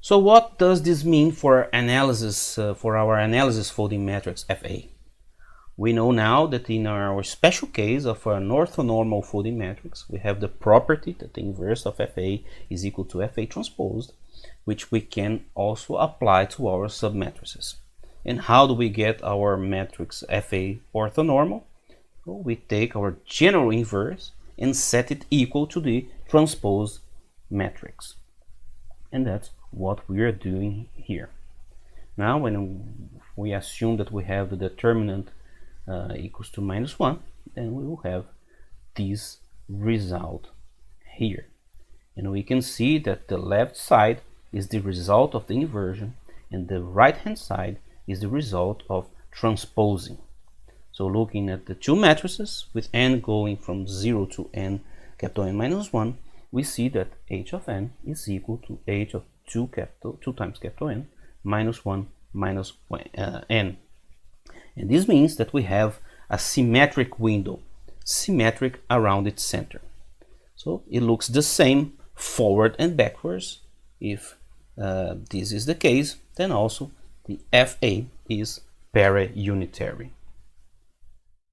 So what does this mean for analysis, for our analysis folding matrix FA? We know now that in our special case of an orthonormal folding matrix, we have the property that the inverse of FA is equal to FA transposed, which we can also apply to our submatrices. And how do we get our matrix FA orthonormal? Well, we take our general inverse and set it equal to the transposed matrix. And that's what we are doing here. Now, when we assume that we have the determinant equals to -1, then we will have this result here. And we can see that the left side is the result of the inversion and the right hand side is the result of transposing. So looking at the two matrices with n going from 0 to n capital N minus 1, we see that h of n is equal to h of 2 times capital N minus 1 minus n. And this means that we have a symmetric window, symmetric around its center. So it looks the same forward and backwards. If this is the case, then also the FA is para-unitary.